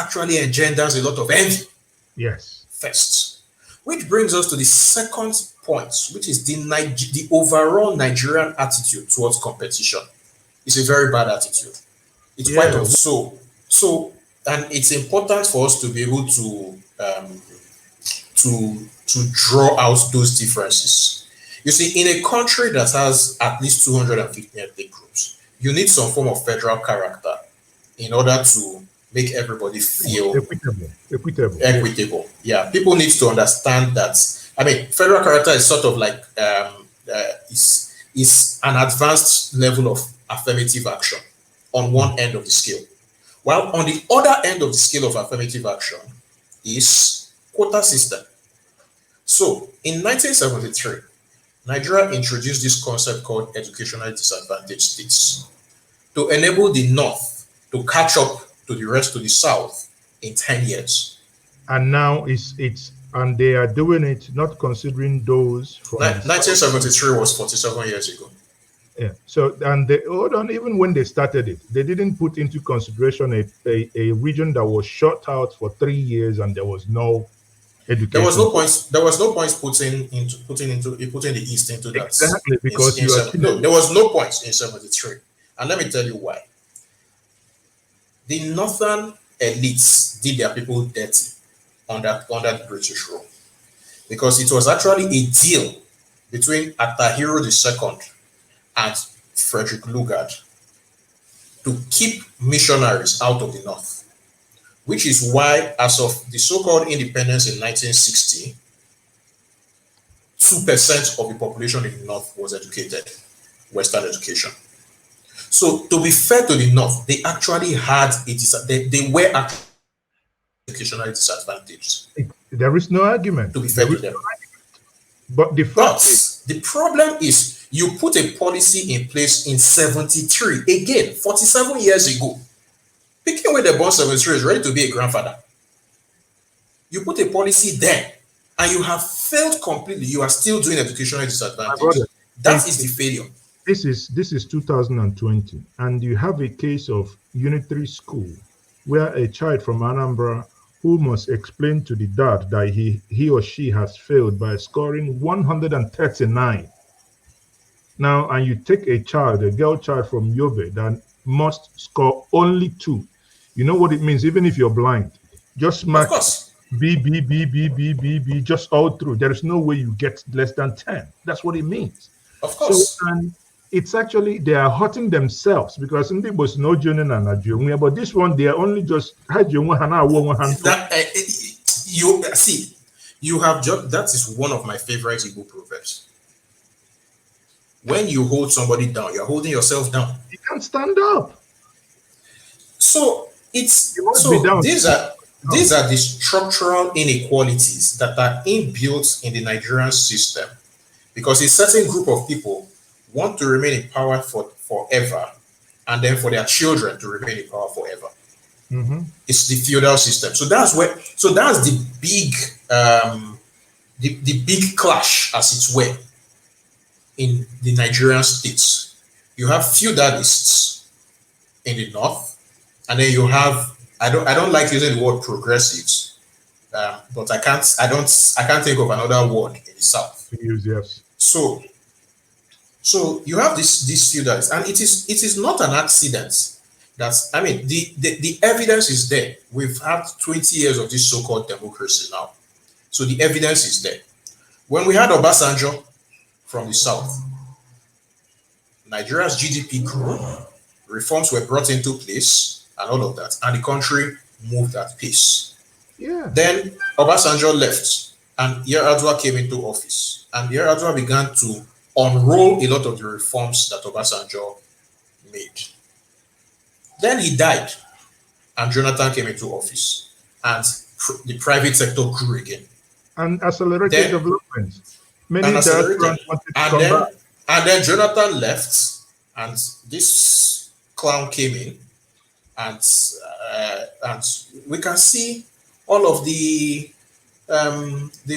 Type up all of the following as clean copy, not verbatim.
actually engenders a lot of envy. Yes. First, which brings us to the second point, which is the overall Nigerian attitude towards competition. It's a very bad attitude. It's quite so, and it's important for us to be able to draw out those differences. You see, in a country that has at least 250 ethnic groups, you need some form of federal character in order to make everybody feel equitable. Yeah, people need to understand that. I mean, federal character is sort of like is an advanced level of affirmative action on one end of the scale, while on the other end of the scale of affirmative action is quota system. So in 1973, Nigeria introduced this concept called educationally disadvantaged states to enable the North to catch up to the rest of the South in 10 years. And now and they are doing it not considering those from 1973 was 47 years ago. Yeah. So, and hold on, even when they started it, they didn't put into consideration a region that was shut out for 3 years and there was no education. There was no point putting the East into that. Exactly, because there was no point in 73. And let me tell you why. The northern elites did their people dirty under the British rule, because it was actually a deal between Atahiro II and Frederick Lugard to keep missionaries out of the north, which is why, as of the so-called independence in 1960, 2% of the population in the north was educated, Western education. So, to be fair to the north, they actually had they were educationally disadvantaged. There is no argument. To be fair to them. But the problem is, you put a policy in place in 73, again, 47 years ago. Picking when they're born 73 is ready to be a grandfather. You put a policy there, and you have failed completely. You are still doing educational disadvantage. That is the failure. This is 2020, and you have a case of unitary school where a child from Anambra who must explain to the dad that he or she has failed by scoring 139. Now, and you take a girl child from Yobe that must score only 2. You know what it means? Even if you're blind, just mark B, B, B, B, B, B, B, just all through. There is no way you get less than 10. That's what it means. Of course. So, and it's actually, they are hurting themselves, because in the was no journey and Nigerian, but this one, they are only just you see, you have just, that is one of my favorite Igbo proverbs. When you hold somebody down, you're holding yourself down. You can't stand up. So these are the structural inequalities that are inbuilt in the Nigerian system, because a certain group of people want to remain in power forever, and then for their children to remain in power forever. Mm-hmm. It's the feudal system. So that's the big the big clash, as it were, in the Nigerian states. You have feudalists in the north, and then you have, I don't like using the word progressives, but I can't think of another word in the south. Yes. So you have this feudalists, and it is not an accident that, I mean, the evidence is there. We've had 20 years of this so-called democracy now. So the evidence is there. When we had Obasanjo from the south, Nigeria's GDP grew, reforms were brought into place, and all of that, and the country moved at pace. Yeah. Then Obasanjo left, and Yar'Adua came into office, and Yar'Adua began to unroll a lot of the reforms that Obasanjo made. Then he died, and Jonathan came into office, and the private sector grew again. And accelerated development. And then Jonathan left, and this clown came in, and we can see all of the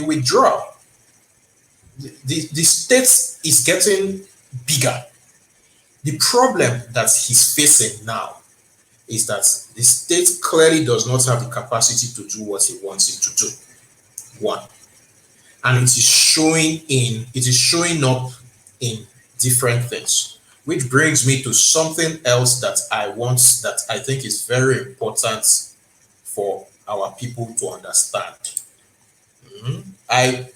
withdrawal. The state is getting bigger. The problem that he's facing now is that the state clearly does not have the capacity to do what he wants it to do. One. And it is showing up in different things, which brings me to something else that I think is very important for our people to understand. I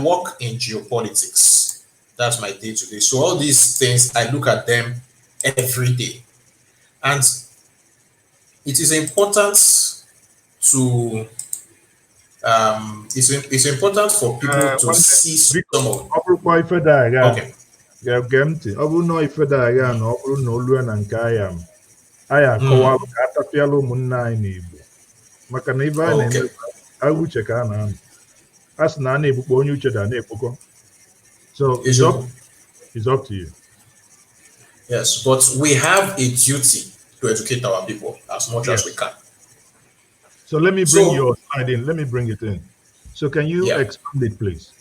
work in geopolitics. That's my day to day. So all these things, I look at them every day. And it is important to it's important for people to see some of. Okay. Gee ntị, ọ bụrụ na ifeda agha na ọ bụrụ na olu na nke agha m anyị akọwa ka atapịala ụmụnne anyị n'Igbo maka na ibe anyị na-eme agha uche ka a na-anọ a sị na a na-egbukpọ onye uche da na-ekpokọ. So it's up to you. Yes, but we have a duty to educate our people as much as we can. So let me bring your slide in. Let me bring it in. So can you expand it, please?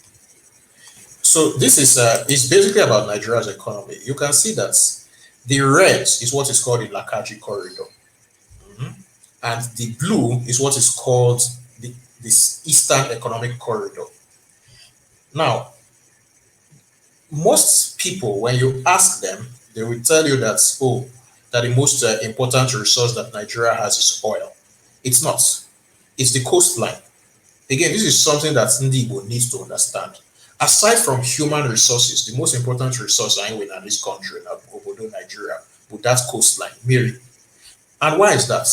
So this is it's basically about Nigeria's economy. You can see that the red is what is called the Lakaji corridor, and the blue is what is called this Eastern Economic Corridor. Now, most people, when you ask them, they will tell you that that the most important resource that Nigeria has is oil. It's not. It's the coastline. Again, this is something that Igbo needs to understand. Aside from human resources, the most important resource in this country, Obodo Nigeria, with that coastline, Miri. And why is that?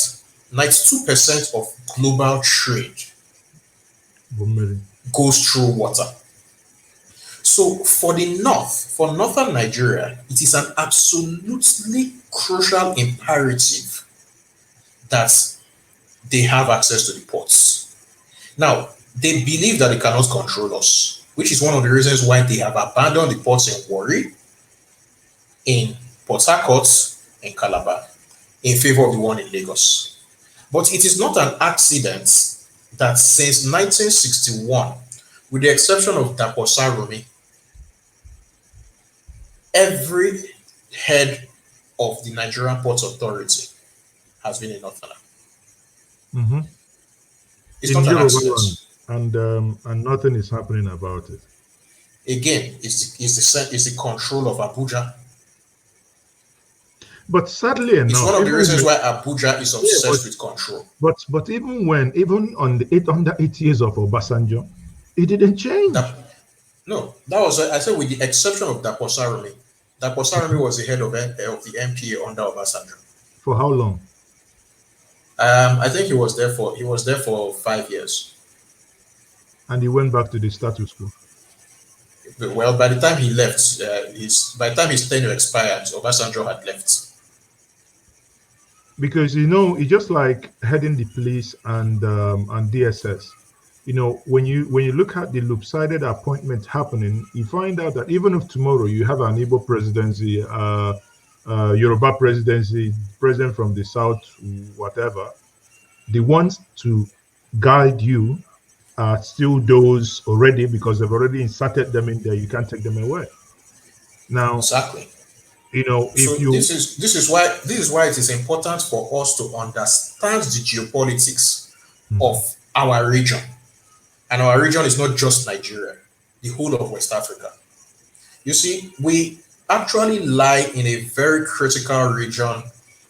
92% of global trade goes through water. So for the north, for northern Nigeria, it is an absolutely crucial imperative that they have access to the ports. Now, they believe that they cannot control us, which is one of the reasons why they have abandoned the ports in Warri, in Port Harcourt, in Calabar, in favor of the one in Lagos. But it is not an accident that since 1961, with the exception of Dapo every head of the Nigerian Ports Authority has been in Northern. It's not an accident. And nothing is happening about it. Again, it's the control of Abuja. But sadly enough, it's one of the reasons why Abuja is obsessed with control. But even under 8 years of Obasanjo, it didn't change. That was I said with the exception of Dapo Sarumi. Dapo Sarumi was the head of the MPA under Obasanjo. For how long? I think he was there for 5 years. And he went back to the status quo. Well, by the time he left, by the time his tenure expired, Obasanjo had left. Because it's just like heading the police and DSS. When you look at the loop-sided appointment happening, you find out that even if tomorrow you have an Igbo presidency, Yoruba presidency, president from the south, whatever, the ones to guide you are still those already, because they've already inserted them in there. You can't take them away. Now, exactly. This is why it is important for us to understand the geopolitics of our region. And our region is not just Nigeria, the whole of West Africa. You see, we actually lie in a very critical region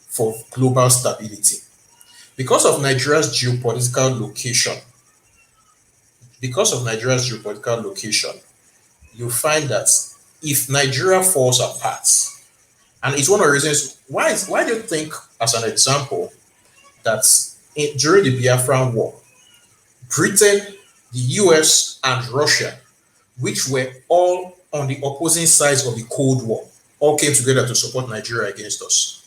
for global stability. Because of Nigeria's geopolitical location, you find that if Nigeria falls apart, and it's one of the reasons why do you think, as an example, that during the Biafran War, Britain, the US, and Russia, which were all on the opposing sides of the Cold War, all came together to support Nigeria against us?